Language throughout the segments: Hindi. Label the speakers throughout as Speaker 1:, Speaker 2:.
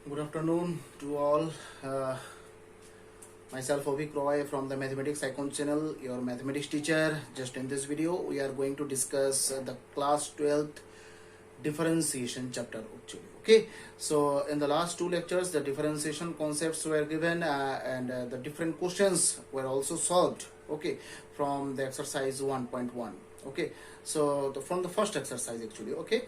Speaker 1: Good afternoon to all. Myself Ovik Roy from the Mathematics Icon channel, your mathematics teacher. Just in this video, we are going to discuss the class 12th differentiation chapter actually. Okay, so in the last two lectures, the differentiation concepts were given and the different questions were also solved. Okay, from the exercise 1.1. Okay, so from the first exercise actually. Okay,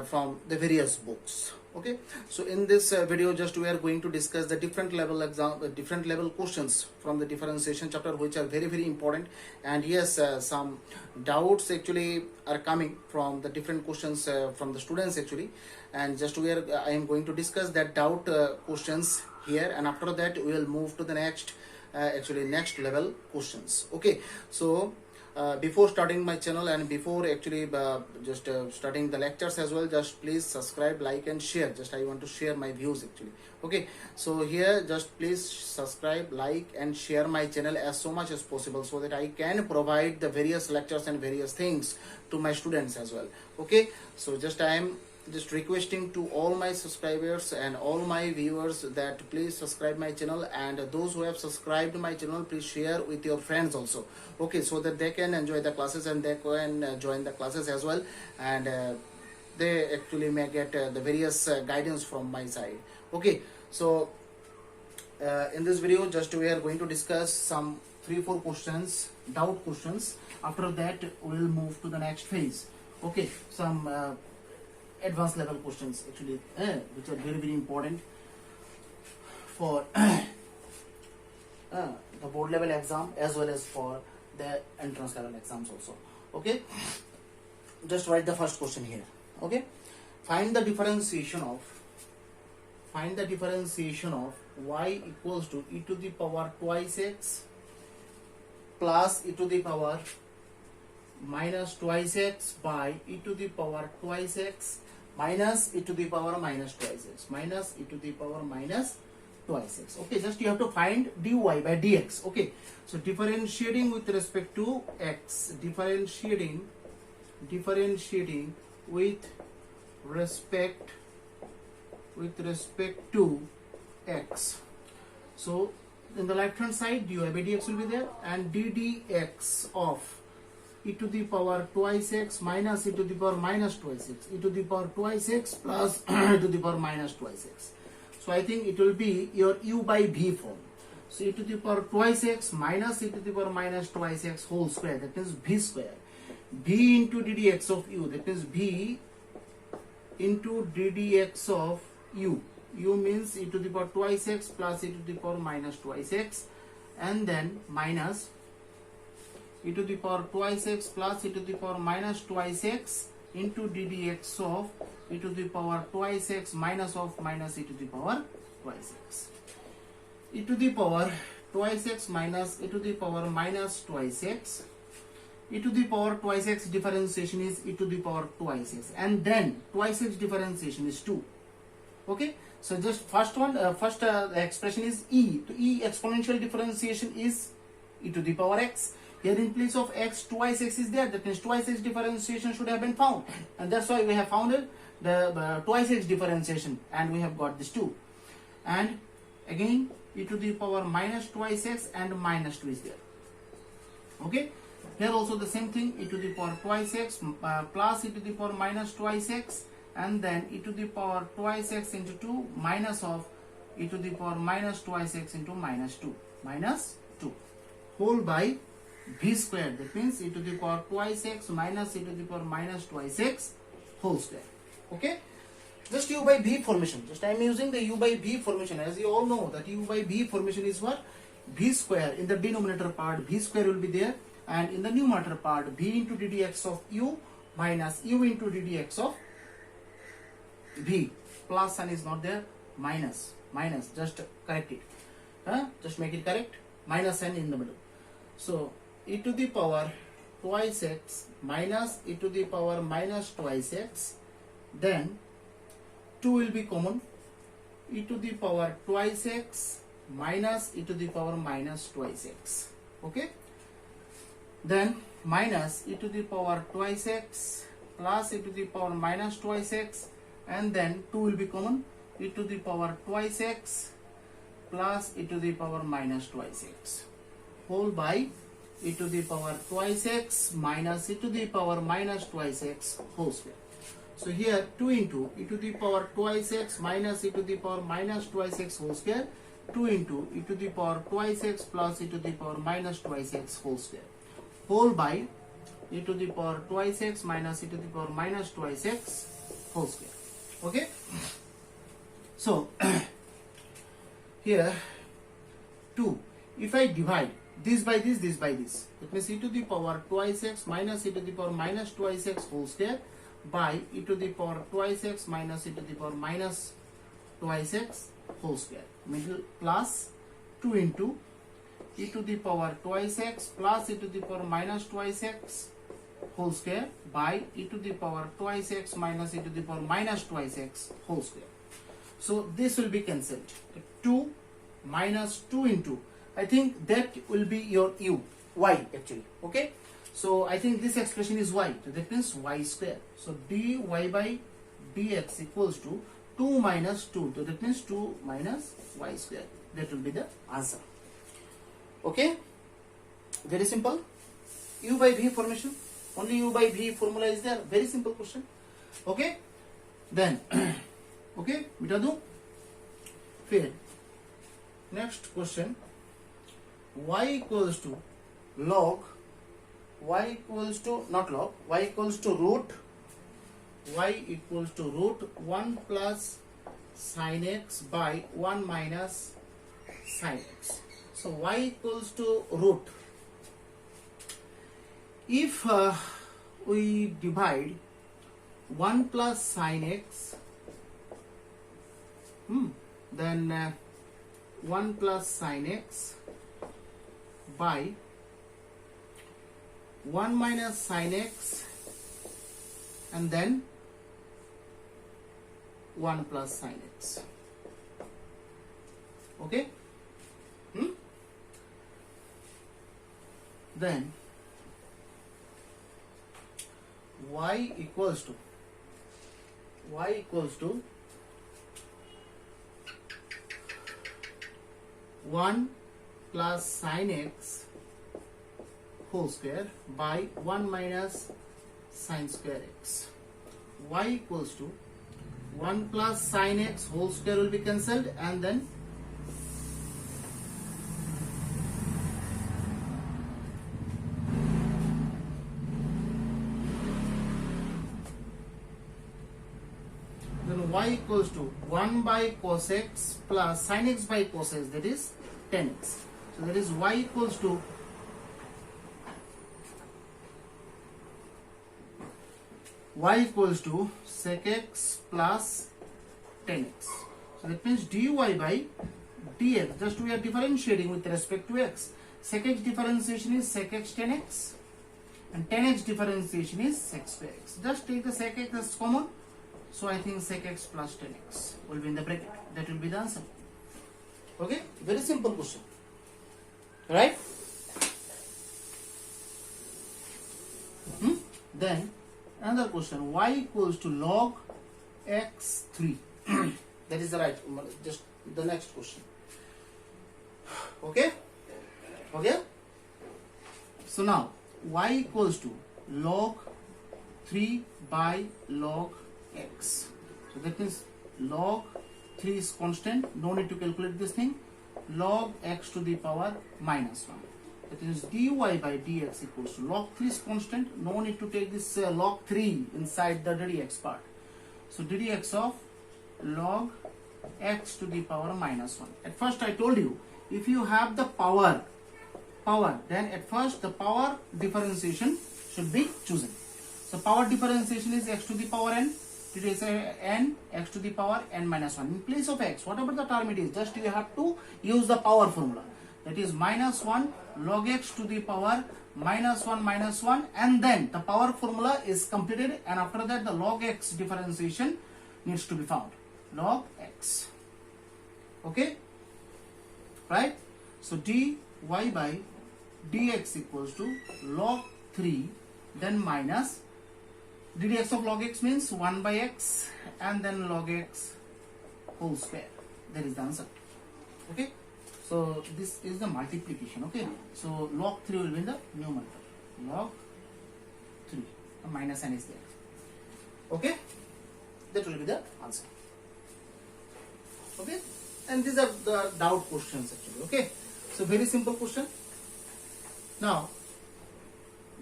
Speaker 1: from the various books. Okay, so in this video just we are going to discuss the different level different level questions from the differentiation chapter, which are very important. And yes, some doubts actually are coming from the different questions from the students actually, and just we are I am going to discuss that doubt questions here, and after that we will move to the next next level questions. Okay, so before starting my channel and before actually starting the lectures as well, just please subscribe, like and share. Just I want to share my views actually. Okay, so here just please subscribe, like and share my channel as so much as possible, so that I can provide the various lectures and various things to my students as well. Okay, so just I am just requesting to all my subscribers and all my viewers that please subscribe my channel, and those who have subscribed my channel, please share with your friends also. Okay, so that they can enjoy the classes and they can join the classes as well, and they actually may get the various guidance from my side. Okay, so in this video just we are going to discuss some 3-4 questions, doubt questions. After that we will move to the next phase. Okay, some advanced level questions actually, which are very important for the board level exam as well as for the entrance level exams also. Okay, just write the first question here. Okay, find the differentiation of y equals to e to the power twice x plus e to the power minus twice x by e to the power twice x minus e to the power minus twice x minus e to the power minus twice x. Okay, just you have to find dy by dx. Okay, so differentiating with respect to x, differentiating with respect to x. So in the left hand side dy by dx will be there, and ddx of e to the power twice x minus e to the power minus twice x, e to the power twice x plus e to the power minus twice x. So I think it will be your u by v form. So e to the power twice x minus e to the power minus twice x whole square, that means v square. V into ddx of u, that means v into ddx of u. U means e to the power twice x plus e to the power minus twice x, and then minus e to the power twice x plus e to the power minus twice x into ddx of e to the power twice x minus of minus e to the power twice x. E to the power twice x minus e to the power minus twice x. E to the power twice x differentiation is e to the power twice x, and then twice x differentiation is 2. Okay, so just first expression is e. To e exponential differentiation is e to the power x. Here in place of x, twice x is there, that means twice x differentiation should have been found, and that's why we have found the twice x differentiation, and we have got this 2. And again e to the power minus twice x and minus 2 is there. Okay, here also the same thing, e to the power twice x plus e to the power minus twice x, and then e to the power twice x into 2 minus of e to the power minus twice x into minus 2 whole by v square, that means e to the power twice x minus e to the power minus twice x whole square. Okay, just u by v formation, just I am using the u by v formation. As you all know that u by v formation is what? V square. In the denominator part v square will be there, and in the numerator part v into ddx of u minus u into ddx of v. Plus sign is not there, minus, just correct it, just make it correct, minus sign in the middle. So e to the power twice x minus e to the power minus twice x, then 2 will be common, e to the power twice x minus e to the power minus twice x. Okay, then minus e to the power twice x plus e to the power minus twice x, and then 2 will be common, e to the power twice x plus e to the power minus twice x whole by e to the power twice x minus e to the power minus twice x whole square. So here 2 into e to the power twice x minus e to the power minus twice x whole square, 2 into e to the power twice x plus e to the power minus twice x whole square whole by e to the power twice x minus e to the power minus twice x whole square. Okay, so here 2, if I divide this by this, this by this, it means e to the power twice x minus e to the power minus twice x whole square by e to the power twice x minus e to the power minus twice x whole square, middle plus 2 into e to the power twice x plus e to the power minus twice x whole square by e to the power twice x minus e to the power minus twice x whole square. So this will be cancelled. 2 minus 2 into, I think that will be your y actually. Okay, so I think this expression is y, so that means y square. So dy by dx equals to 2 minus 2, so that means 2 minus y square. That will be the answer. Okay, very simple. U by v formation, only u by v formula is there. Very simple question. Okay, then okay, beta do फिर next question, y equals to log, y equals to not log, y equals to root 1 plus sin x by 1 minus sin x. So y equals to root. If we divide 1 plus sin x, then 1 plus sin x by 1 minus sin x and then 1 plus sin x. Okay, then y equals to 1 plus sin x whole square by 1 minus sin square x. Y equals to 1 plus sin x whole square will be cancelled, and then y equals to 1 by cos x plus sin x by cos x, that is 10x. So that is y equals to sec x plus 10x. So that means dy by dx, just we are differentiating with respect to x. Sec x differentiation is sec x 10x and 10x differentiation is sec square x. Just take the sec x as common. So I think sec x plus 10x will be in the bracket. That will be the answer. Okay, very simple question, right? Then another question, y equals to log x3. That is the right, just the next question. Okay, so now y equals to log 3 by log x. So that means log 3 is constant, no need to calculate this thing. Log x to the power minus 1. That is dy by dx equals to log 3 is constant, no need to take this log 3 inside the ddx part. So ddx of log x to the power minus 1. At first I told you, if you have the power, then at first the power differentiation should be chosen. So power differentiation is x to the power n. It is n x to the power n minus 1. In place of x, whatever the term it is, just you have to use the power formula. That is minus 1 log x to the power minus 1, and then the power formula is completed, and after that the log x differentiation needs to be found. Log x. Okay? Right? So dy by dx equals to log 3, then minus ddx of log x means 1 by x, and then log x whole square. That is the answer. Okay, so this is the multiplication. Okay, so log 3 will be in the numerator. Log 3, a minus sign is there. Okay, that will be the answer. Okay, and these are the doubt questions actually. Okay, so very simple question. Now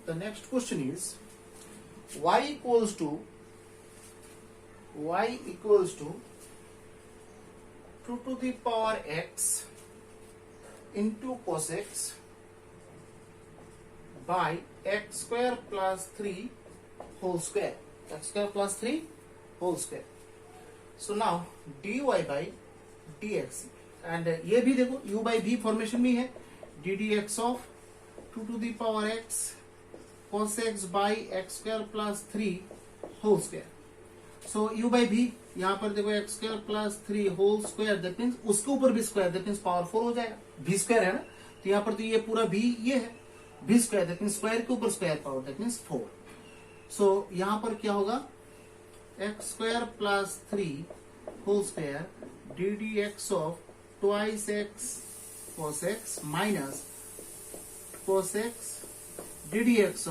Speaker 1: the next question is y equals to 2 to the power x into cos x by x square plus 3 whole square. X square plus 3 whole square. So now dy by dx, and ये भी देखो u by v फॉर्मेशन में है, ddx of 2 to the power x cos x by x square plus 3 whole square. So u by v यहाँ पर देखो x square plus 3 whole square, that means उसके ऊपर भी स्क्वायर, that means पावर 4 हो जाएगा, v स्क्वायर है ना, तो यहाँ पर तो ये पूरा v ये है, v square, that means square के ऊपर square power, that means 4. So यहाँ पर क्या होगा, x square plus 3 whole square ddx of twice x cos x minus cos x ddx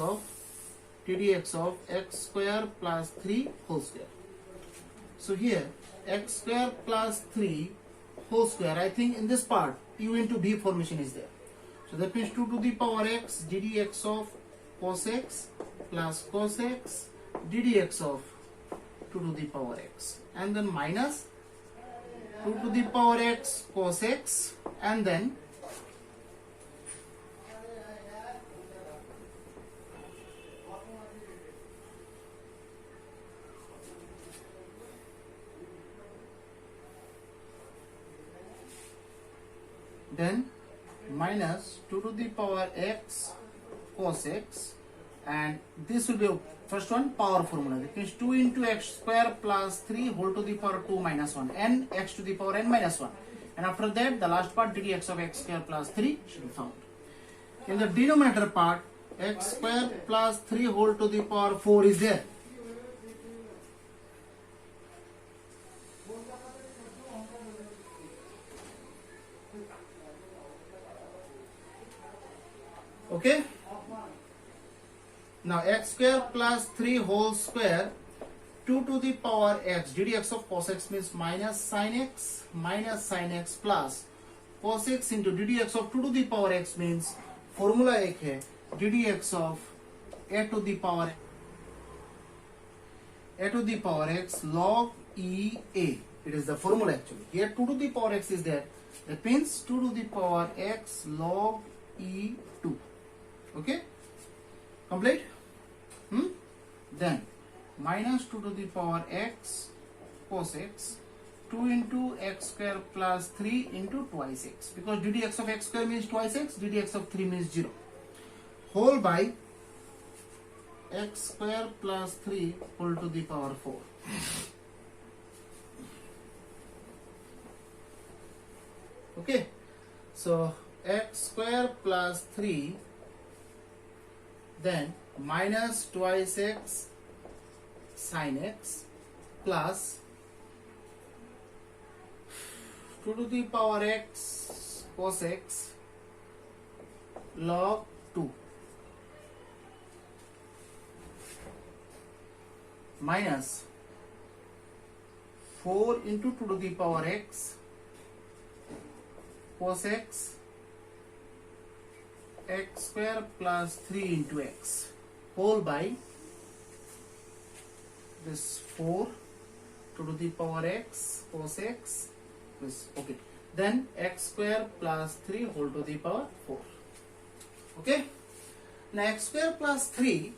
Speaker 1: of x square plus 3 whole square. So here x square plus 3 whole square, I think in this part u into v formation is there. So that means 2 to the power x ddx of cos x plus cos x ddx of 2 to the power x, and then minus 2 to the power x cos x, and then minus 2 to the power x cos x, and this will be first one power formula, that means 2 into x square plus 3 whole to the power 2 minus 1, n x to the power n minus 1, and after that the last part ddx of x square plus 3 should be found. In the denominator part, x square plus 3 whole to the power 4 is there. Okay, now x square plus 3 whole square 2 to the power x ddx of cos x means minus sin x plus cos x into ddx of 2 to the power x means formula एक है ddx of a to the power x log e a. It is the formula actually. Here 2 to the power x is there. That means 2 to the power x log e 2. Okay, complete. Then minus 2 to the power x cos x 2 into x square plus 3 into twice x, because ddx of x square means twice x, ddx of 3 means 0, whole by x square plus 3 whole to the power 4. Okay, so x square plus 3, then minus twice x sin x plus 2 to the power x cos x log 2 minus 4 into 2 to the power x cos x x square plus 3 into x whole by this 4 2 to the power x cos x this. Okay, then x square plus 3 whole to the power 4. Okay, now x square plus 3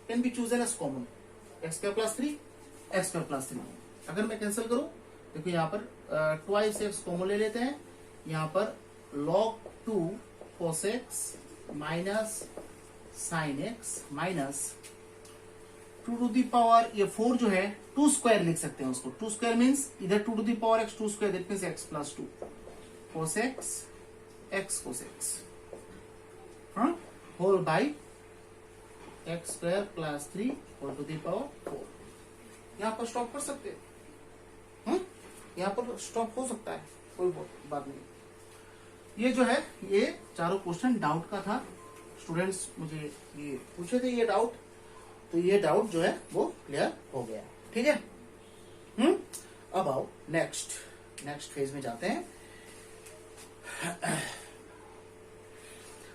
Speaker 1: can be chosen as common. x square plus 3 x square plus 3, अगर मैं कैंसिल करूं, देखो यहाँ पर ट्वाइस एक्स कॉमन ले लेते हैं, यहाँ पर log 2 cos x minus sin x minus 2 to the power, ये 4 जो है 2 स्क्वायर लिख सकते हैं उसको, 2 स्क्वायर मीन्स इधर 2 to the power x 2 square, that means x plus 2 cos x x cos x whole by x square plus 3 whole to the power 4. यहाँ पर स्टॉप कर सकते हैं. यहाँ पर स्टॉप हो सकता है, कोई बात नहीं। ये जो है ये चारों क्वेश्चन डाउट का था, स्टूडेंट्स मुझे ये पूछे थे ये डाउट, तो ये डाउट जो है वो क्लियर हो गया। ठीक है। अब आओ नेक्स्ट फेज में जाते हैं।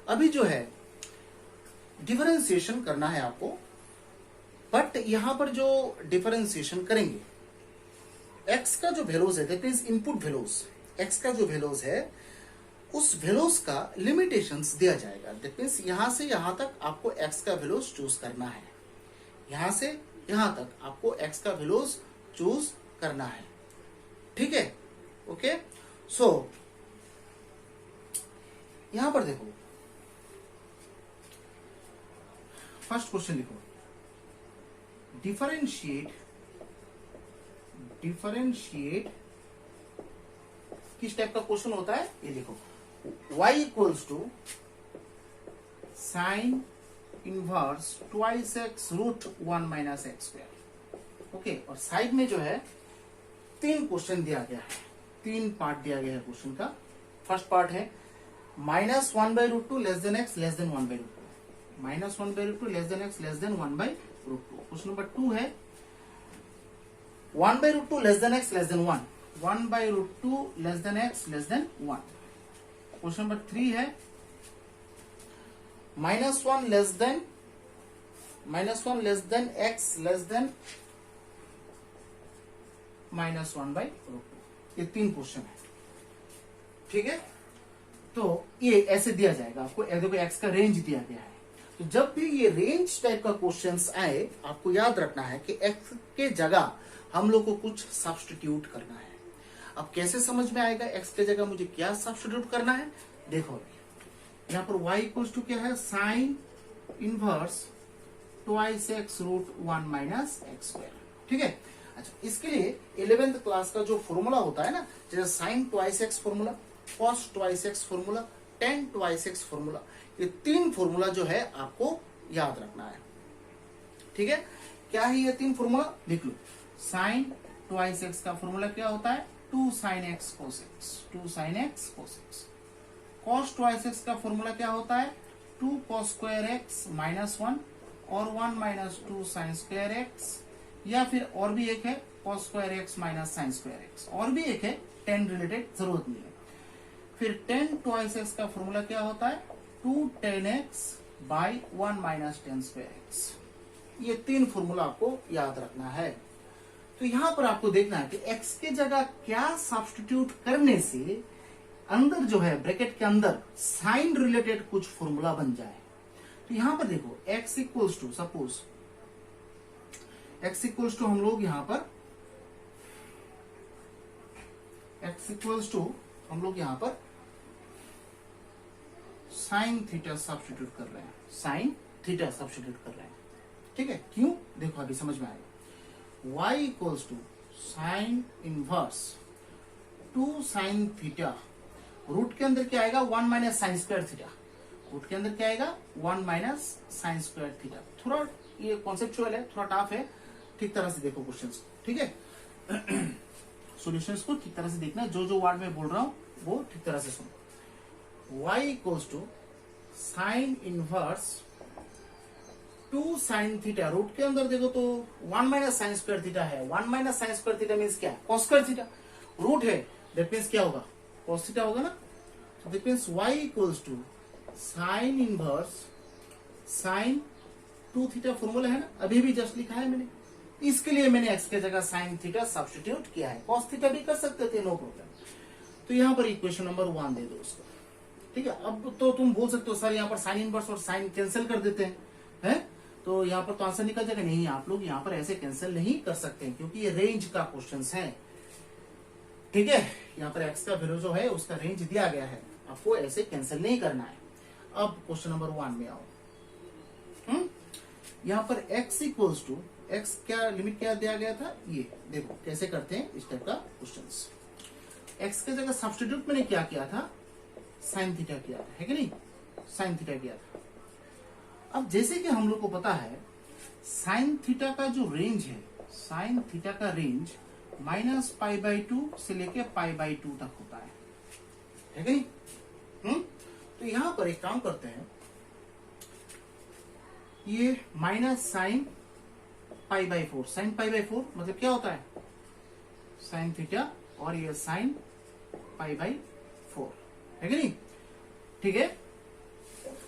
Speaker 1: अभी जो है डिफरेंशिएशन करना है आपको, बट यहां पर जो डिफरेंशिएशन करेंगे, एक्स का जो वैल्यूज है that means input values, x का जो वैल्यूज है उस वैल्यूज का लिमिटेशंस दिया जाएगा। दैट मींस यहां से यहां तक आपको एक्स का वैल्यूज चूज करना है, यहां से यहां तक आपको एक्स का वैल्यूज चूज करना है। ठीक है, ओके। सो यहां पर देखो, फर्स्ट क्वेश्चन लिखो, डिफरेंशिएट किस टाइप का क्वेश्चन होता है ये लिखो, y equals to sine inverse twice x root 1 minus x square. Okay, और साइड में जो है 3 क्वेश्चन दिया गया है, 3 पार्ट दिया गया है क्वेश्चन का। फर्स्ट पार्ट है minus 1 by root 2 less than x less than 1 by root 2, minus 1 by root 2 less than x less than 1 by root 2। Question number 2 है 1 by root 2 less than x less than 1, 1 by root 2 less than x less than 1। Question number 3 है minus 1 less than x less then minus 1 by root 2। ये 3 क्वेश्चन है। ठीक है, तो ये ऐसे दिया जाएगा आपको, देखो एक्स का रेंज दिया गया है। तो जब भी ये रेंज टाइप का क्वेश्चंस आए, आपको याद रखना है कि एक्स के जगह हम लोग को कुछ सब्स्टिट्यूट करना है। अब कैसे समझ में आएगा एक्स के जगह मुझे क्या सब्स्टिट्यूट करना है? देखो यहाँ पर y इक्वल्स टू क्या है, sine inverse twice x root 1 minus x square. ठीक है, अच्छा इसके लिए 11th क्लास का जो फॉर्मूला होता है ना, जैसे sine twice x formula, cos twice x formula, tan twice x formula, ये 3 फॉर्मूला जो है आपको याद रखना है। ठीक है, क्या है ये 3 फॉर्मूला? लिख लो। साइन ट्वाइस एक्स का फॉर्मूला क्या होता है? 2 sine x cos x, 2 sine x cos x. Cos twice x का फॉर्मूला क्या होता है? 2 कॉस स्क्वायर एक्स माइनस 1 और 1 माइनस 2 साइन स्क्वायर एक्स, या फिर और भी एक है cos square x minus sine square x, और भी एक है टेन रिलेटेड, जरूरत नहीं है। फिर टेन ट्वाइस एक्स का फॉर्मूला क्या होता है? 2 ten x by 1 minus ten square x. ये 3 फॉर्मूला आपको याद रखना है। तो यहां पर आपको देखना है कि x के जगह क्या सब्स्टिट्यूट करने से अंदर जो है ब्रैकेट के अंदर साइन रिलेटेड कुछ फॉर्मूला बन जाए। तो यहां पर देखो x equals to, suppose x equals to हम लोग यहां पर x इक्वल्स टू हम लोग यहां पर साइन थीटा सब्स्टिट्यूट कर रहे हैं, साइन थीटा सब्स्टिट्यूट कर रहे हैं। ठीक है, क्यों? देखो अभी समझ में आएगा। y equals to sine inverse 2 sine theta, root के अंदर क्या आएगा? 1 minus sine square theta, root के अंदर क्या आएगा? 1 माइनस साइन स्क्वायर थीटा। थोड़ा ये कॉन्सेप्चुअल है, थोड़ा टफ है, ठीक तरह से देखो क्वेश्चंस को। ठीक है, सॉल्यूशंस को ठीक तरह से देखना, जो जो वर्ड में बोल रहा हूं वो ठीक तरह से सुनो। y equals to sine inverse 2 sine theta, root के अंदर देखो तो 1 माइनस साइन स्क्वायर थीटा है। 1 minus sine square theta means क्या? Cos square theta. रूट है दैट मीन्स क्या होगा? कॉस थीटा होगा ना। तो that means y equals to sine inverse sine 2 theta formula है ना, अभी भी जस्ट लिखा है मैंने। इसके लिए मैंने x के जगह साइन थीटा सब्स्टिट्यूट किया है, कॉस थीटा भी कर सकते थे, नो प्रॉब्लम। तो यहाँ पर इक्वेशन नंबर 1 दे दो उसको। ठीक है, अब तो तुम बोल सकते हो सर यहाँ पर साइन इनवर्स और साइन कैंसिल कर देते हैं, तो यहाँ पर तो आंसर निकल जाएगा। नहीं, आप लोग यहाँ पर ऐसे कैंसिल नहीं कर सकते क्योंकि ये रेंज का क्वेश्चन है। ठीक है, यहाँ पर x का वैल्यू जो है उसका रेंज दिया गया है, आपको ऐसे कैंसिल नहीं करना है। अब क्वेश्चन नंबर 1 में आओ। यहाँ पर x इक्वल्स टू, x क्या लिमिट क्या दिया गया था? ये देखो कैसे करते हैं इस टाइप का क्वेश्चंस। x के जगह सब्स्टिट्यूट मैंने क्या किया था? साइन थीटा किया था, है कि नहीं? साइन थीटा किया था। अब जैसे कि हम लोग को पता है साइन थीटा का जो रेंज है, साइन थीटा का range minus pi by two से लेके पाई बाई टू तक होता है कि नहीं? तो यहां पर एक काम करते हैं, ये minus sine pi by four, sign pi by four मतलब क्या होता है? साइन थीटा, और ये साइन पाई बाई फोर है कि नहीं? ठीक है।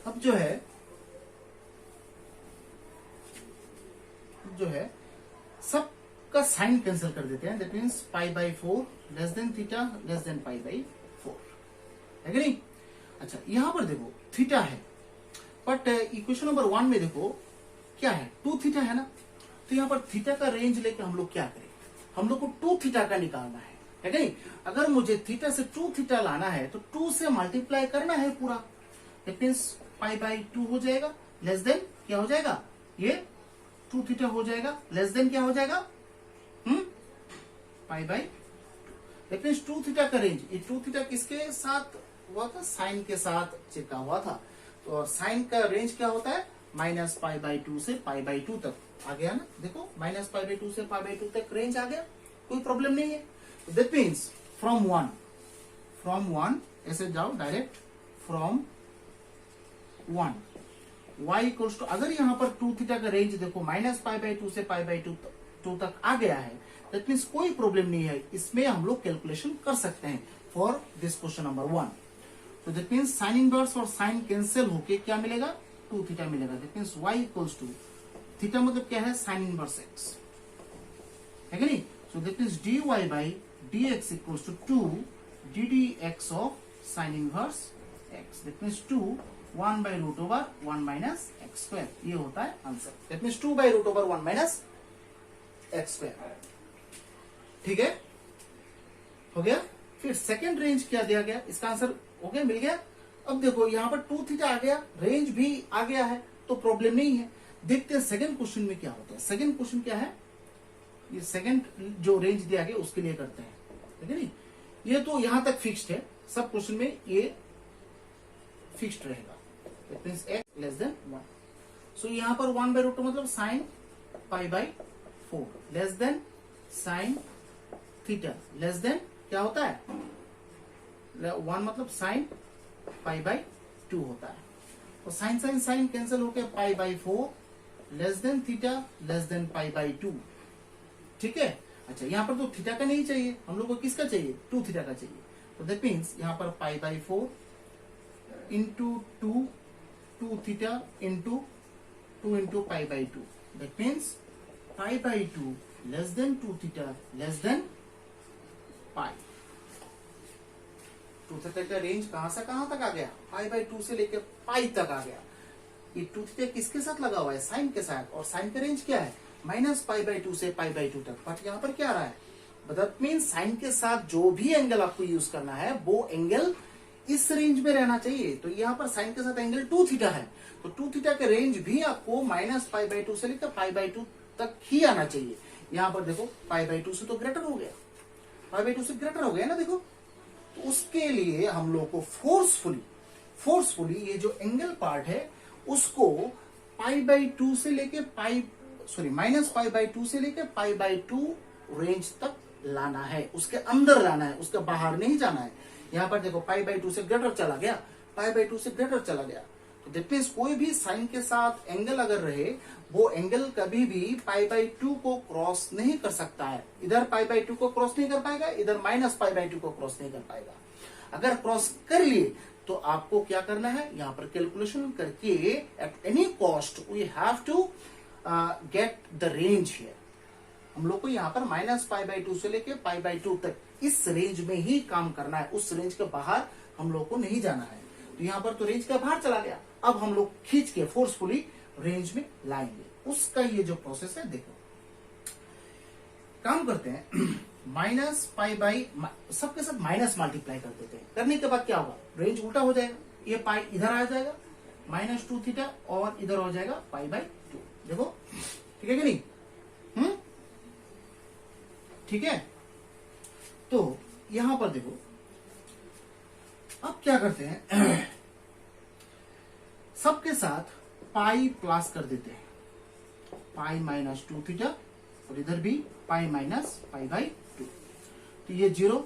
Speaker 1: अब जो है सब का साइन कैंसिल कर देते हैं, that means pi by four less than theta less than pi by four है कि नहीं? अच्छा, यहां पर देखो थीटा है, बट इक्वेशन नंबर 1 में देखो क्या है, 2 थीटा है ना। तो यहां पर थीटा का रेंज लेके हम लोग क्या करें, हम लोग को 2 थीटा का निकालना है कि नहीं? अगर मुझे थीटा से 2 थीटा लाना है तो 2 से मल्टीप्लाई करना है पूरा, दैट मीन्स पाई बाई 2 हो जाएगा, लेस देन क्या हो जाएगा, ये 2 थीटा हो जाएगा, लेस देन क्या हो जाएगा, pi by, that means 2 theta का रेंज, ये 2 थीटा किसके साथ हुआ था, साइन के साथ चिपका हुआ था। तो साइन का रेंज क्या होता है, माइनस पाई बाई 2 से पाई बाई 2 तक आ गया ना। देखो माइनस पाई बाई 2 से पाई बाई 2 तक रेंज आ गया, कोई प्रॉब्लम नहीं है। दैट मीन्स फ्रॉम वन ऐसे जाओ direct, from 1 y equals to, अगर यहाँ पर 2 थीटा का रेंज देखो माइनस पाई बाई 2 से पाई बाई 2 तक आ गया है, दैट मीन्स कोई प्रॉब्लम नहीं है, इसमें हम लोग कैलकुलेशन कर सकते हैं फॉर दिस क्वेश्चन नंबर 1। तो दैट मीन्स साइन इनवर्स और साइन कैंसिल होके क्या मिलेगा, 2 थीटा मिलेगा। That means y equals to, theta मतलब क्या है, साइन इनवर्स x है कि नहीं? So that means dy by dx equals to 2 ddx of sine inverse x, that means 2 1 by root over 1 minus x square, ये होता है answer. That means 2 by root over 1 minus x square. ठीक है, हो गया। फिर सेकेंड रेंज क्या दिया गया, इसका आंसर हो गया, मिल गया। अब देखो यहाँ पर 2 थीटा आ गया, रेंज भी आ गया है, तो प्रॉब्लम नहीं है। देखते हैं सेकंड क्वेश्चन में क्या होता है। सेकंड क्वेश्चन क्या है, ये सेकंड जो रेंज दिया गया उसके लिए करते हैं, ठीक है नहीं? ये तो यहां तक फिक्स्ड है, सब क्वेश्चन में ये फिक्स्ड रहेगा, it means x less than 1। सो यहाँ पर 1 बाई रूट मतलब sign pi by 4 less than sine theta less then क्या होता है, 1 मतलब साइन पाई बाई 2 होता है। तो साइन साइन साइन कैंसिल होकर pi by 4 less than theta less than pi by 2। ठीक है। अच्छा, यहाँ पर तो थीटा का नहीं चाहिए, हम लोग को किसका चाहिए, 2 थीटा का चाहिए। तो दैट मीन्स यहाँ पर pi by 4 into 2 theta into 2 into pi by 2, that means pi by 2 less then 2 theta less than pi. 2 theta का रेंज कहां से कहां तक आ गया, पाई बाई 2 से लेकर पाई तक आ गया। ये 2 थीटा किसके साथ लगा हुआ है, साइन के साथ, और साइन का रेंज क्या है, माइनस पाई बाई 2 से पाई बाई 2 तक। बट यहाँ पर क्या आ रहा है, दैट मीन्स साइन के साथ जो भी एंगल आपको यूज करना है वो एंगल इस रेंज में रहना चाहिए। तो यहाँ पर साइन के साथ एंगल 2 थीटा है, तो 2 थीटा का रेंज भी आपको माइनस पाई बाई 2 से लेकर पाई बाई 2 तक ही आना चाहिए। यहाँ पर देखो पाई बाई 2 से तो ग्रेटर हो गया, पाई बाई 2 से ग्रेटर हो गया ना। देखो, तो उसके लिए हम लोग को फोर्सफुली ये जो एंगल पार्ट है उसको पाई बाई 2 से लेके माइनस पाई बाई 2 से लेके पाई बाई 2 रेंज तक लाना है, उसके अंदर लाना है, उसके बाहर नहीं जाना है। यहाँ पर देखो पाई बाई 2 से ग्रेटर चला गया, पाई बाई 2 से ग्रेटर चला गया। तो दैट मींस कोई भी साइन के साथ एंगल अगर रहे, वो एंगल कभी भी पाई बाई 2 को क्रॉस नहीं कर सकता है। इधर पाई बाई 2 को क्रॉस नहीं कर पाएगा, इधर माइनस पाई बाई 2 को क्रॉस नहीं कर पाएगा। अगर क्रॉस कर लिए तो आपको क्या करना है, यहाँ पर कैलकुलेशन करके at any cost we have to get the range here. हम लोग को यहाँ पर माइनस पाई बाई 2 से लेके पाई बाई 2 तक इस रेंज में ही काम करना है, उस रेंज के बाहर हम लोग को नहीं जाना है। तो यहाँ पर तो रेंज के बाहर चला गया, अब हम लोग खींच के फोर्सफुली रेंज में लाएंगे। उसका ये जो प्रोसेस है, देखो काम करते हैं, माइनस पाई बाई सबके साथ माइनस मल्टीप्लाई कर देते हैं। करने के बाद क्या होगा, रेंज उल्टा हो जाएगा, ये पाई इधर आ जाएगा माइनस 2 थीटा और इधर हो जाएगा पाई बाई 2। देखो ठीक है कि नहीं, ठीक है। तो यहां पर देखो अब क्या करते हैं, सबके साथ पाई प्लस कर देते हैं, पाई माइनस 2 थीटा और इधर भी पाई माइनस पाई बाई 2। तो ये 0,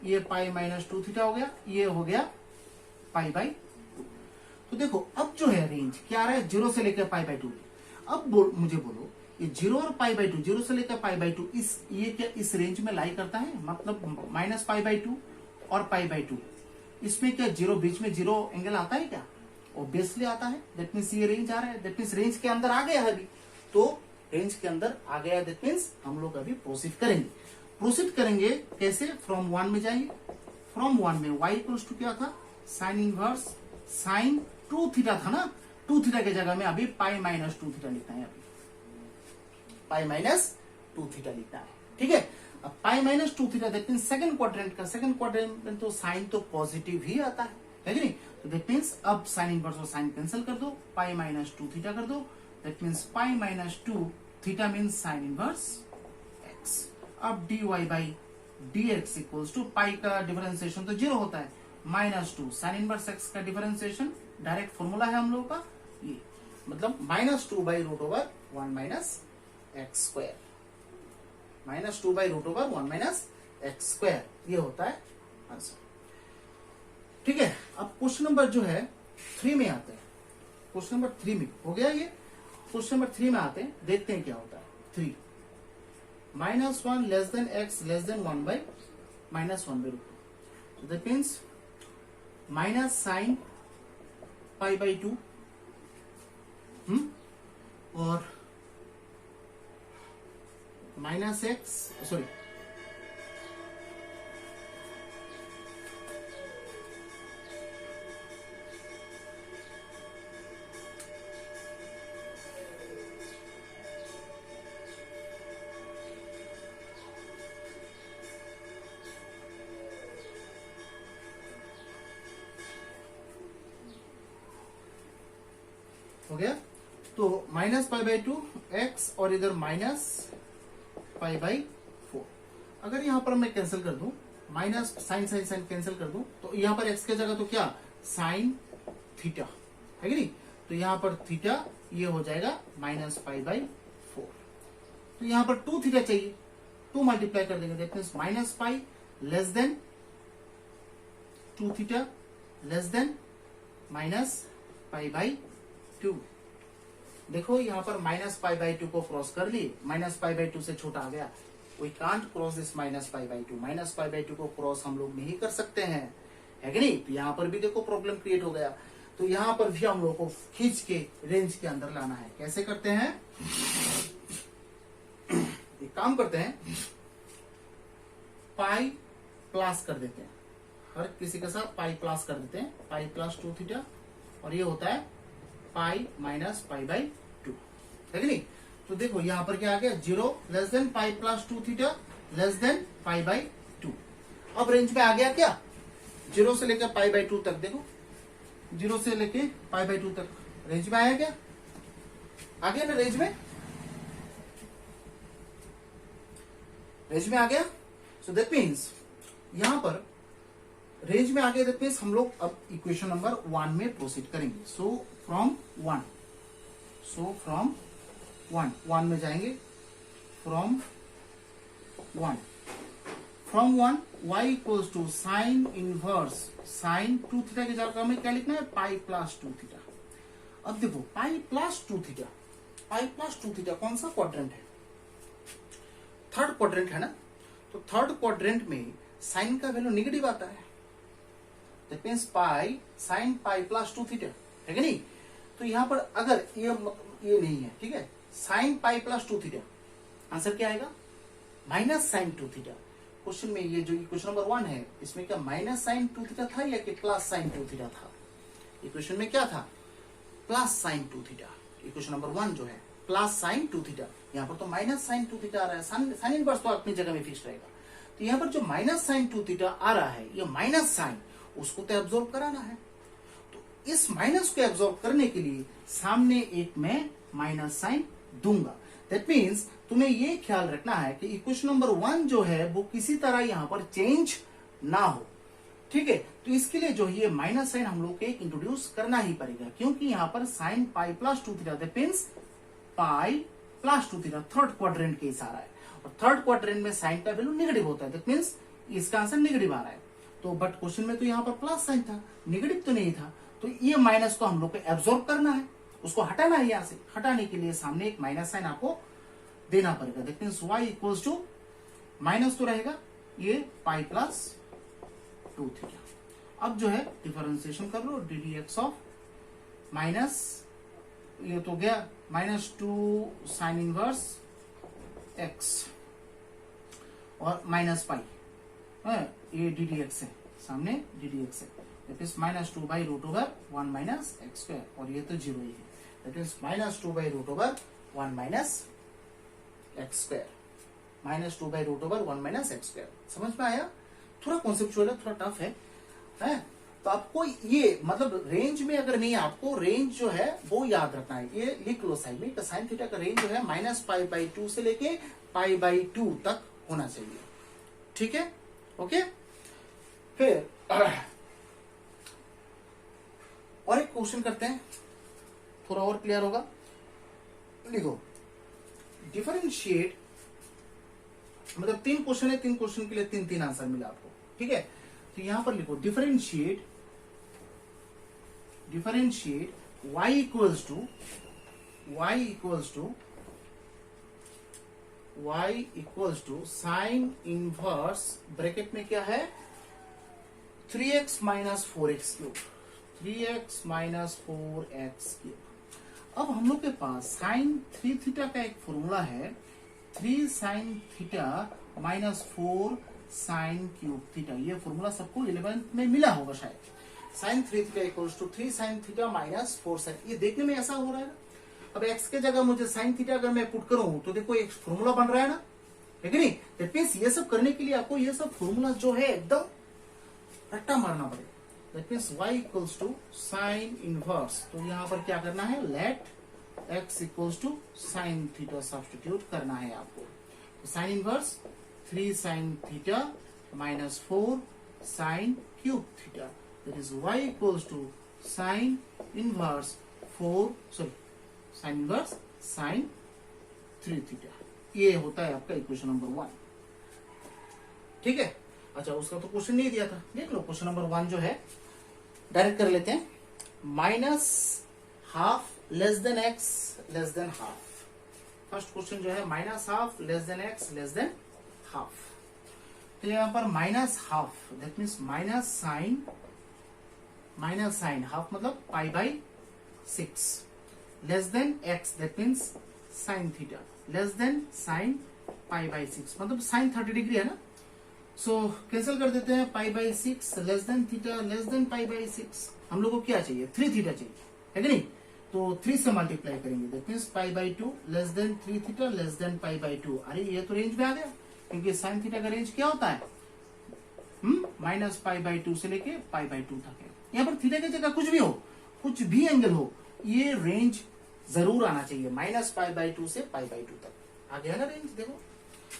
Speaker 1: ये पाई माइनस 2 थीटा हो गया, ये हो गया पाई बाई 2। तो देखो अब जो है रेंज क्या आ रहा है, 0 से लेकर पाई बाई 2। अब मुझे बोलो ये 0 और पाई बाई 2, 0 से लेकर पाई बाई 2, ये क्या इस रेंज में लाई करता है? मतलब माइनस पाई बाई 2 और पाई बाई 2, इसमें क्या 0 बीच में 0 एंगल आता है क्या? ऑब्वियसली आता है। दैट मीन्स ये रेंज आ रहा है, दैट मीन्स रेंज के अंदर आ गया है अभी। तो रेंज के अंदर आ गया, दैट मीन्स हम लोग अभी प्रोसीड करेंगे कैसे? फ्रॉम 1 में जाइए। फ्रॉम 1 में y इक्वल्स टू क्या था? साइन इनवर्स साइन 2 थीटा था ना, 2 थीटा की जगह में अभी पाई माइनस 2 थीटा लिखना है, अभी पाई माइनस 2 थीटा लिखना है। ठीक है, अब पाई minus 2 theta, that means second quadrant में तो साइन तो पॉजिटिव ही आता है कि नहीं? तो दैट मीन्स अब साइन इनवर्स और साइन कैंसिल कर दो, पाई माइनस 2 थीटा कर दो, that means pi minus 2 theta means sine inverse x. अब dy by dx equals to pi का डिफरेंशिएशन तो 0 होता है, माइनस 2 साइन इनवर्स एक्स का डिफरेंशिएशन, डायरेक्ट फॉर्मूला है हम लोगों का ये, मतलब minus 2 by root over 1 minus x square, minus 2 by root over 1 minus x square, ये होता है आंसर। ठीक है, अब क्वेश्चन नंबर जो है 3 में आते हैं। क्वेश्चन नंबर 3 में हो गया ये। क्वेश्चन नंबर 3 में आते हैं, देखते हैं क्या होता है। 3 minus 1 less than x less than 1 by minus 1 by root, that means minus sine pi by 2 और माइनस एक्स, सॉरी हो गया। तो माइनस पाई बाई 2 एक्स और इधर माइनस पाई बाई 4। अगर यहां पर मैं कैंसिल कर दूं, minus sine sine sine cancel कर दूं, तो यहां पर एक्स की जगह तो क्या साइन थीटा है कि नहीं? तो यहां पर थीटा ये हो जाएगा माइनस पाई बाई 4। तो यहां पर 2 थीटा चाहिए, 2 मल्टीप्लाई कर देंगे, that means minus pi less than 2 theta less then minus pi by 2। देखो यहां पर माइनस पाई बाई 2 को क्रॉस कर ली, माइनस पाई बाई 2 से छोटा आ गया, we can't cross this minus pi by 2। Minus pi by 2 को क्रॉस हम लोग नहीं कर सकते हैं, है कि नहीं? तो यहां पर भी देखो प्रॉब्लम क्रिएट हो गया। तो यहां पर भी हम लोग को खींच के रेंज के अंदर लाना है। कैसे करते हैं? एक काम करते हैं, पाई प्लस कर देते हैं, हर किसी के साथ पाई प्लस कर देते हैं, पाई प्लस 2 थीटा, और ये होता है पाई माइनस पाई बाई 2, है कि नहीं? तो देखो यहां पर क्या आ गया, 0 less than pi plus 2 theta less than pi by 2। अब रेंज में आ गया क्या? 0 से लेकर पाई बाई 2 तक, देखो 0 से लेकर पाई बाई 2 तक रेंज में आया क्या? आ गया ना रेंज में? रेंज में आ गया। सो दैट मीन्स यहां पर रेंज में आ गया, दैट मीन्स हम लोग अब इक्वेशन नंबर 1 में प्रोसीड करेंगे। सो फ्रॉम 1 में जाएंगे, from 1 y equals to sine inverse sine 2 theta की जगह हमें क्या लिखना है? Pi plus 2 theta. अब देखो pi plus 2 theta, pi plus 2 theta कौन सा क्वाड्रेंट है? थर्ड क्वाड्रेंट है ना। तो थर्ड क्वाड्रेंट में साइन का वैल्यू निगेटिव आता है, that means pi sine pi plus 2 theta, है कि नहीं? तो यहां पर अगर ये नहीं है, ठीक है, sign pi plus 2 theta, answer क्या आएगा? Minus sign 2 theta. क्वेश्चन में ये जो क्वेश्चन नंबर 1 है, इसमें क्या माइनस साइन 2 थीटा था या कि प्लस साइन 2 थीटा था? इक्वेशन में क्या था? Plus sign 2 theta. Equation number 1 जो है प्लस साइन 2 थीटा, यहाँ पर तो माइनस साइन 2 थीटा आ रहा है, साइन इनवर्स तो अपनी जगह में फिक्स रहेगा। तो यहाँ पर जो माइनस साइन 2 थीटा आ रहा है, ये माइनस साइन, उसको तो एब्जॉर्ब कराना है। तो इस माइनस को एब्जॉर्ब करने के लिए सामने एक मैं माइनस साइन दूंगा। दैट मीन्स तुम्हें ये ख्याल रखना है कि इक्वेशन नंबर 1 जो है वो किसी तरह यहां पर चेंज ना हो, ठीक है? तो इसके लिए जो ये माइनस साइन हम लोग को एक इंट्रोड्यूस करना ही पड़ेगा, क्योंकि यहां पर sign pi plus 2 theta, that means pi plus 2 theta third quadrant के इशारा है, और थर्ड क्वाड्रेंट में साइन का वैल्यू नेगेटिव होता है, दैट मीन्स इसका आंसर नेगेटिव आ रहा है। तो बट क्वेश्चन में तो यहाँ पर प्लस साइन था, नेगेटिव तो नहीं था। तो ये माइनस को हम लोग को एब्जॉर्ब करना है, उसको हटाना है। यहाँ से हटाने के लिए सामने एक माइनस साइन आपको देना पड़ेगा। That means y equals to minus तो रहेगा ये पाई प्लस 2 थीटा। अब जो है डिफरेंशिएशन कर लो, d d x of minus, ये तो गया -2 साइन इनवर्स एक्स और माइनस पाई, ये डी डी एक्स है, सामने डी डी एक्स है। That is -2 by root over 1 minus x square, और ये तो जीरो ही है। That is -2 by root over 1 minus x square, -2 by root over 1 minus x square. समझ में आया? थोड़ा कॉन्सेप्चुअल है, थोड़ा टफ है। तो आपको ये मतलब रेंज में अगर नहीं, आपको रेंज जो है वो याद रखना है। ये लिख लो साइड में, साइन थीटा का रेंज जो है -π/2 से लेके π/2 तक होना चाहिए। ठीक है, ओके। फिर और एक क्वेश्चन करते हैं, थोड़ा और क्लियर होगा। लिखो डिफरेंशिएट, मतलब 3 क्वेश्चन है, 3 क्वेश्चन के लिए 3 आंसर मिला आपको। ठीक है, तो यहां पर लिखो differentiate y equals to sine inverse, bracket में क्या है 3x minus 4x cube, 3x minus 4x cube. अब हम लोग के पास साइन 3 थीटा का एक फॉर्मूला है, 3 sine theta minus 4 sine cube theta. ये फॉर्मूला सबको 11th में मिला होगा शायद। Sine 3 theta equals to 3 sine theta minus 4 sine. ये देखने में ऐसा हो रहा है ना। अब x के जगह मुझे साइन थीटा अगर मैं पुट करूं तो देखो एक फॉर्मूला बन रहा है ना, है कि नहीं? दैट मींस ये सब करने के लिए आपको ये सब फॉर्मूला जो है एकदम रट्टा मारना पड़ेगा। That means y equals to sine inverse, तो यहां पर क्या करना है, let x equals to sine theta substitute करना है आपको। तो sine inverse 3 sine theta minus 4 sine cube theta, that is y equals to sine inverse 4 sine inverse sine 3 theta. ये होता है आपका इक्वेशन नंबर 1। ठीक है, अच्छा उसका तो क्वेश्चन नहीं दिया था, देख लो क्वेश्चन नंबर 1 जो है डायरेक्ट कर लेते हैं। -½ less than x less than half. First question जो है -½ less than x less than half. तो यहां पर -½ that means minus sine half मतलब π/6 less than x that means sine theta less than sine π/6 मतलब साइन 30 डिग्री है ना। सो कैंसिल कर देते हैं, π/6 less than theta less than π/6। हम लोग को क्या चाहिए, 3 थीटा चाहिए, है कि नहीं? तो 3 से मल्टीप्लाई करेंगे, that means π/2 less than 3 theta less than π/2। अरे ये तो रेंज में आ गया, क्योंकि साइन थीटा का रेंज क्या होता है, -π/2 से लेके π/2 तक है। यहाँ पर थीटा की जगह कुछ भी हो, कुछ भी एंगल हो, ये रेंज जरूर आना चाहिए, -π/2 से π/2 तक। आ गया ना रेंज, देखो।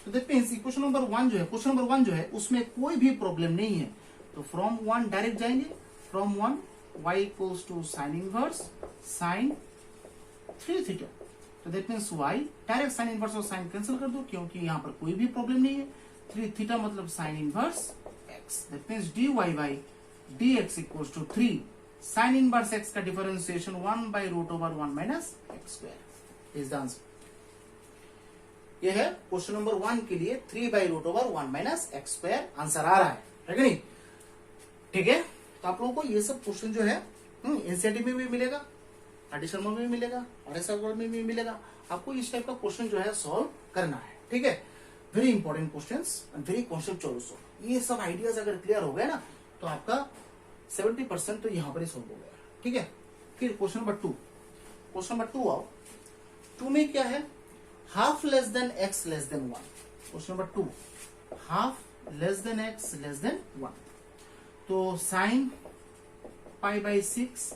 Speaker 1: तो दैट मींस क्वेश्चन नंबर 1 जो है, क्वेश्चन नंबर 1 जो है उसमें कोई भी प्रॉब्लम नहीं है। तो फ्रॉम 1 डायरेक्ट जाएंगे, from 1 y equals to sine inverse sine 3 theta. तो that means y direct sine inverse और साइन कैंसिल कर दो, क्योंकि यहाँ पर कोई भी प्रॉब्लम नहीं है। 3 थीटा मतलब sine inverse x, that means dy/dx equals to 3 sine inverse x का differentiation 1/√1 minus x square is the answer. ये है क्वेश्चन नंबर 1 के लिए 3/√1 माइनस एक्स स्क्वायर आंसर आ रहा है कि नहीं? ठीक है, तो आप लोगों को ये सब क्वेश्चन जो है एनसीईआरटी में भी मिलेगा, एडिशनल में भी मिलेगा, आरएसआर बोर्ड में भी मिलेगा। आपको इस टाइप का क्वेश्चन जो है सॉल्व करना है। ठीक है, very important questions and very conceptual also. ये सब आइडियाज अगर क्लियर हो गए ना तो आपका 70% तो यहाँ पर ही सॉल्व हो गया। ठीक है, फिर क्वेश्चन नंबर 2, क्वेश्चन नंबर 2 आओ। 2 में क्या है, half less than x less than 1। Question number 2, half less than x less than 1। तो sine π/6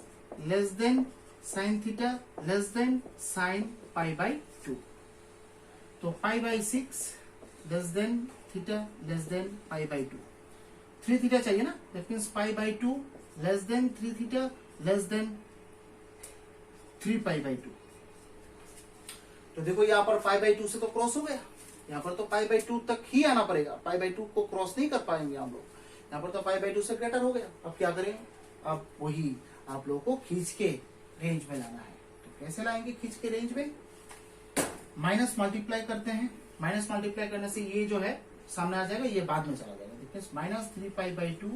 Speaker 1: less than sine theta less than sine π/2। तो π/6 less than theta less than π/2। 3 theta चाहिए ना, that means π/2 less than 3 theta less than 3 π/2। तो देखो यहाँ पर π/2 से तो क्रॉस हो गया, यहाँ पर तो पाई बाई 2 तक ही आना पड़ेगा, पाई बाई 2 को क्रॉस नहीं कर पाएंगे हम लोग। यहाँ पर तो पाई बाई 2 से ग्रेटर हो गया। अब क्या करें, अब वही आप लोगों को खींच के रेंज में लाना है। तो कैसे लाएंगे खींच के रेंज में, माइनस मल्टीप्लाई करते हैं। माइनस मल्टीप्लाई करने से ये जो है सामने आ जाएगा, ये बाद में चला जाएगा। देखिए minus 3 pi by 2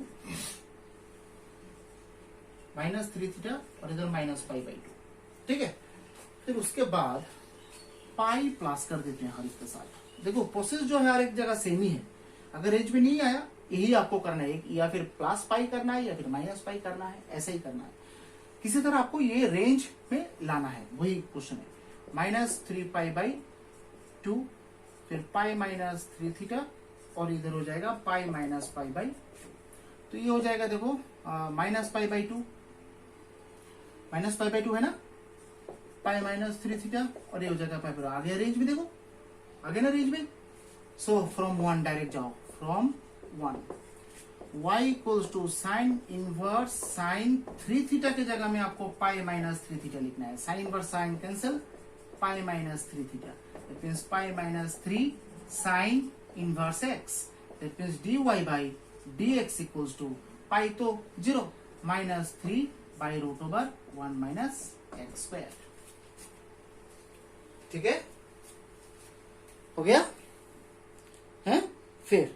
Speaker 1: minus 3 theta और इधर माइनस पाई बाई 2, ठीक है। फिर उसके बाद पाई प्लस कर देते हैं हर एक के साथ। देखो प्रोसेस जो है हर एक जगह सेम ही है। अगर रेंज में नहीं आया यही आपको करना है, या फिर प्लस पाई करना है या फिर माइनस पाई करना है, ऐसा ही करना है। किसी तरह आपको ये रेंज में लाना है, वही क्वेश्चन है। माइनस 3 पाई बाई 2, फिर पाई माइनस 3 थीटा और इधर हो जाएगा पाई माइनस पाई बाई 2। तो ये हो जाएगा देखो minus pi by 2, minus pi by 2 है ना, पाई माइनस 3 थीटा और ये हो जाएगा पाई बाई 2। आ गया रेंज में, देखो आ गया ना रेंज में। सो फ्रॉम 1 डायरेक्ट जाओ, from 1 y equals to sine inverse sine 3 theta के जगह में आपको पाई माइनस 3 थीटा लिखना है। Sine inverse sine cancel, pi minus 3 theta, that means pi minus 3 sine inverse x, that means dy by dx equals to pi तो 0 minus 3 by root over 1 minus x square. ठीक है, हो गया है। फिर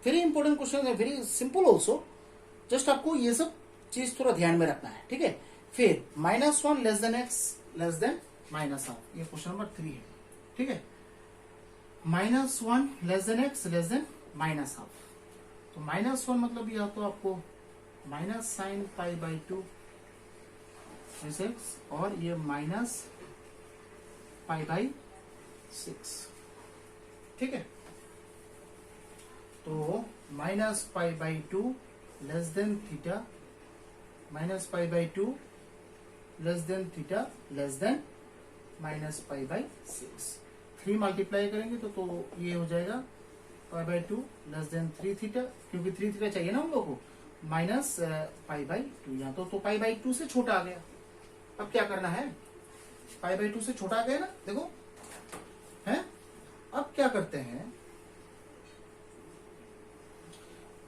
Speaker 1: वेरी इंपॉर्टेंट क्वेश्चन है, वेरी सिंपल ऑल्सो, जस्ट आपको ये सब चीज थोड़ा ध्यान में रखना है, ठीक है। फिर -1 less than x less than -half, ये क्वेश्चन नंबर 3 है, ठीक है। -1 less than x less than -half, तो -1 मतलब या तो आपको minus sine pi by 2 x और ये माइनस पाई बाई 6, ठीक है। तो minus pi by 2 less than theta, minus pi by 2 less than theta less then minus pi by 6। 3 multiply करेंगे तो ये हो जाएगा पाई बाई 2 लेस देन 3 थीटा, क्योंकि 3 थीटा चाहिए ना हम लोग को, माइनस पाई बाई 2। यहाँ तो पाई बाई 2 से छोटा आ गया। अब क्या करना है, पाई बाई 2 से छोटा आ गया ना, देखो है। अब क्या करते हैं,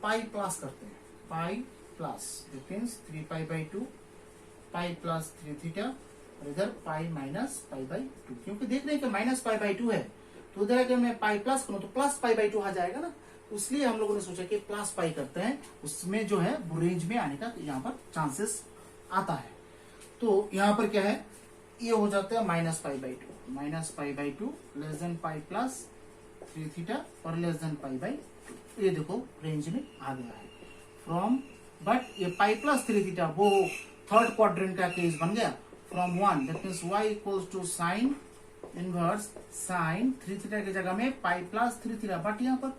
Speaker 1: पाई प्लस करते हैं, pi plus means 3 pi by 2 pi plus 3 theta और इधर पाई माइनस पाई बाई 2, क्योंकि देख रहे हैं कि माइनस पाई बाई 2 है तो उधर अगर मैं पाई प्लस करूं तो प्लस पाई बाई 2 आ जाएगा ना, इसलिए हम लोगों ने सोचा कि प्लस पाई करते हैं, उसमें जो है वो रेंज में आने का यहाँ पर चांसेस आता है। तो यहाँ पर क्या है, ये हो जाता है minus pi by 2, minus pi by 2 less than pi plus 3 theta और लेस देन पाई बाई 2। ये देखो रेंज में आ गया है फ्रॉम, बट ये पाई प्लस 3 थीटा वो थर्ड क्वाड्रेंट का केस बन गया। From 1 that means y equals to sine inverse sine 3 theta की जगह में पाई प्लस 3 थीटा, बट यहाँ पर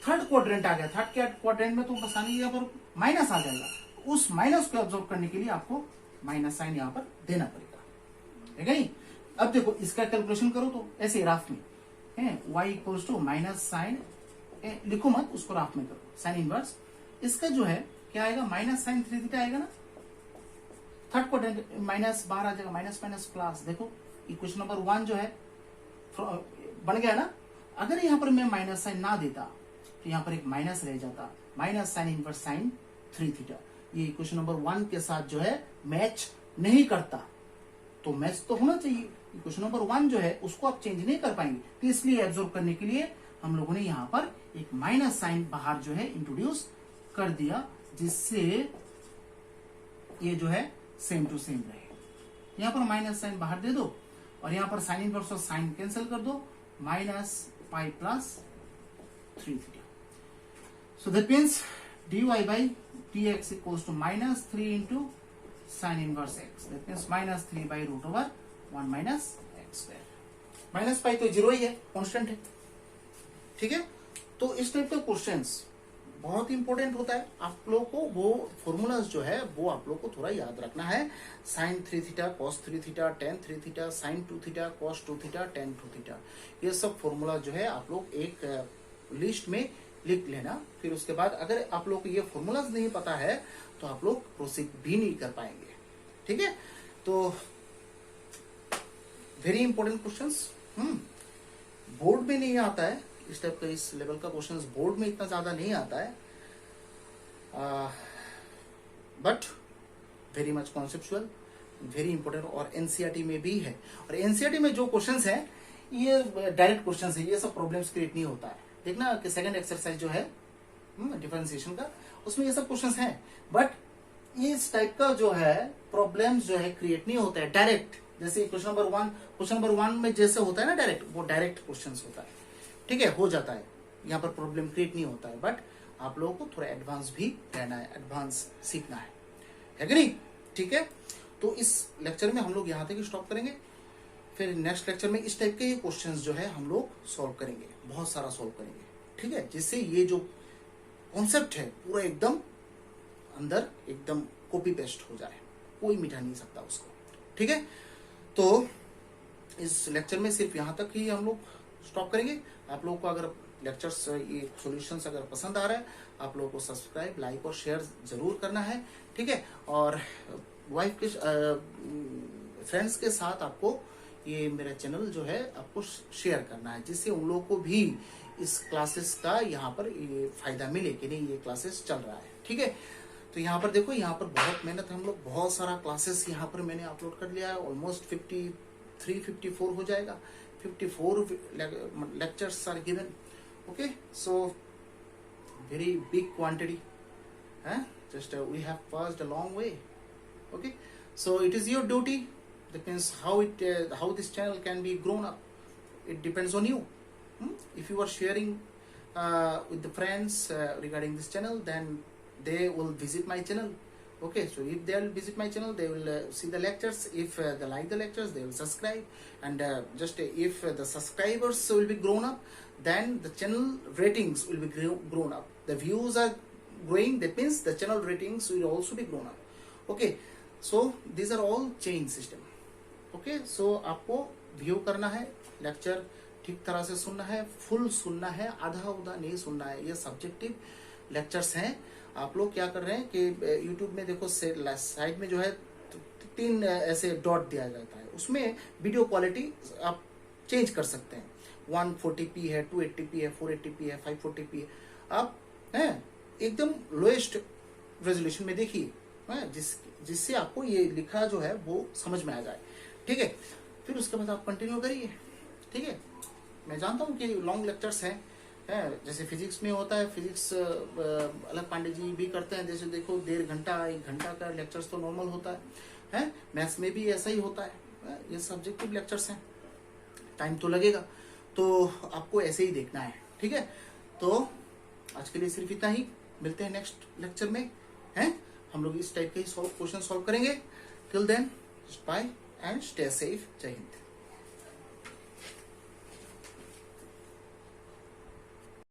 Speaker 1: थर्ड क्वाड्रेंट आ गया। थर्ड क्वाड्रेंट में तो आसानी यहाँ पर माइनस आ जाएगा, उस माइनस को ऑब्जर्व करने के लिए आपको माइनस साइन यहाँ पर देना पड़ेगा, ठीक है नहीं। अब देखो इसका कैलकुलेशन करो तो ऐसे राफ में है, y equals to minus sine, लिखो मत उसको, राफ में करो साइन इनवर्स। इसका जो है क्या आएगा, माइनस साइन 3 थीटा आएगा ना, थर्ड क्वाड्रेंट माइनस बाहर आ जाएगा, माइनस माइनस प्लस। देखो इक्वेशन नंबर 1 जो है बन गया ना। अगर यहाँ पर मैं माइनस साइन ना देता तो यहाँ पर एक माइनस रह जाता, minus sign inverse sine 3 theta. ये इक्वेशन नंबर 1 के साथ जो है मैच नहीं करता, तो मैच तो होना चाहिए। इक्वेशन नंबर 1 जो है उसको आप चेंज नहीं कर पाएंगे, तो इसलिए एब्जॉर्ब करने के लिए हम लोगों ने यहाँ पर एक माइनस साइन बाहर जो है इंट्रोड्यूस कर दिया, जिससे ये जो है सेम टू सेम रहे। यहाँ पर माइनस साइन बाहर दे दो और यहाँ पर साइन इनवर्स और साइन कैंसिल कर दो, minus pi plus 3 theta. So that means dy by dx equals to minus 3 into sine inverse x, that means minus 3 by root over 1 minus x square. Minus pi तो 0 ही है, कॉन्स्टेंट है, ठीक है। तो इस टाइप के क्वेश्चंस बहुत इंपॉर्टेंट होता है। आप लोग को वो फॉर्मूलाज जो है वो आप लोग को थोड़ा याद रखना है। Sine 3 theta cos 3 theta tan 3 theta, sine 2 theta cos 2 theta tan 2 theta, ये सब फॉर्मूला जो है आप लोग एक लिस्ट में लिख लेना। फिर उसके बाद अगर आप लोग को ये फॉर्मूलाज नहीं पता है तो आप लोग प्रोसीड भी नहीं कर पाएंगे, ठीक है। तो वेरी इंपॉर्टेंट क्वेश्चंस। बोर्ड में नहीं आता है इस टाइप का, इस लेवल का क्वेश्चन बोर्ड में इतना ज्यादा नहीं आता है, but very much conceptual, very important, और एनसीईआरटी में भी है। और एनसीईआरटी में जो क्वेश्चंस हैं ये डायरेक्ट क्वेश्चंस है, ये सब प्रॉब्लम्स क्रिएट नहीं होता है। देखना कि सेकंड एक्सरसाइज जो है डिफरेंशिएशन का, उसमें ये सब क्वेश्चंस हैं, बट इस टाइप का जो है प्रॉब्लम्स जो है क्रिएट नहीं होता है डायरेक्ट। जैसे क्वेश्चन नंबर वन में जैसे होता है ना डायरेक्ट, वो डायरेक्ट क्वेश्चंस होता है, ठीक है, हो जाता है, यहाँ पर प्रॉब्लम क्रिएट नहीं होता है। बट आप लोगों को थोड़ा एडवांस भी रहना है, एडवांस सीखना है कि नहीं? ठीक है, तो इस लेक्चर में हम लोग यहाँ तक स्टॉप करेंगे, फिर नेक्स्ट लेक्चर में इस टाइप के क्वेश्चंस जो है हम लोग सॉल्व करेंगे, बहुत सारा सॉल्व करेंगे, ठीक है, जिससे ये जो कॉन्सेप्ट है पूरा एकदम अंदर एकदम कॉपी पेस्ट हो जाए, कोई मिटा नहीं सकता उसको, ठीक है। तो इस लेक्चर में सिर्फ यहाँ तक ही हम लोग स्टॉप करेंगे। आप लोगों को अगर लेक्चर्स ये सॉल्यूशंस अगर पसंद आ रहा है, आप लोगों को सब्सक्राइब, लाइक और शेयर जरूर करना है, ठीक है। और वाइफ के फ्रेंड्स के साथ आपको ये मेरा चैनल जो है आपको शेयर करना है, जिससे उन लोगों को भी इस क्लासेस का यहाँ पर ये फायदा मिले कि नहीं ये क्लासेस चल रहा है, ठीक है। तो यहाँ पर देखो, यहाँ पर बहुत मेहनत, हम लोग बहुत सारा क्लासेस यहाँ पर मैंने अपलोड कर लिया है, ऑलमोस्ट 53-54 हो जाएगा, 54 lectures are given, okay, so very big quantity, just we have passed a long way, okay, so it is your duty, depends how this channel can be grown up, it depends on you. If you are sharing with the friends regarding this channel, then they will visit my channel, okay, so if they will visit my channel, they will see the lectures. If they like the lectures, they will subscribe, and just if the subscribers will be grown up, then the channel ratings will be grown up. The views are growing, that means the channel ratings will also be grown up, okay, so these are all chain system, okay, so आपको व्यू करना है, लेक्चर ठीक तरह से सुनना है, फुल सुनना है, आधा उधा नहीं सुनना है, ये सब्जेक्टिव लेक्चर्स हैं। आप लोग क्या कर रहे हैं कि YouTube में देखो साइड में जो है 3 ऐसे डॉट दिया जाता है, उसमें वीडियो क्वालिटी आप चेंज कर सकते हैं, 140p है, 280p है, 480p है, 540p है, आप हैं एकदम लोएस्ट रेजोल्यूशन में देखिए, जिससे आपको ये लिखा जो है वो समझ में आ जाए, ठीक है। फिर उसके बाद आप कंटिन्यू करिए, ठीक है। मैं जानता हूँ कि लॉन्ग लेक्चर्स हैं, जैसे फिजिक्स में होता है, फिजिक्स अलग पांडे जी भी करते हैं, जैसे देखो 1.5 घंटा 1 घंटा का लेक्चर्स तो नॉर्मल होता है, मैथ्स में भी ऐसा ही होता है, ये सब्जेक्टिव लेक्चर्स हैं, टाइम तो लगेगा, तो आपको ऐसे ही देखना है, ठीक है। तो आज के लिए सिर्फ इतना ही, मिलते हैं नेक्स्ट लेक्चर में, हम लोग इस टाइप के ही क्वेश्चन सॉल्व करेंगे। Till then bye and stay safe, जय हिंद।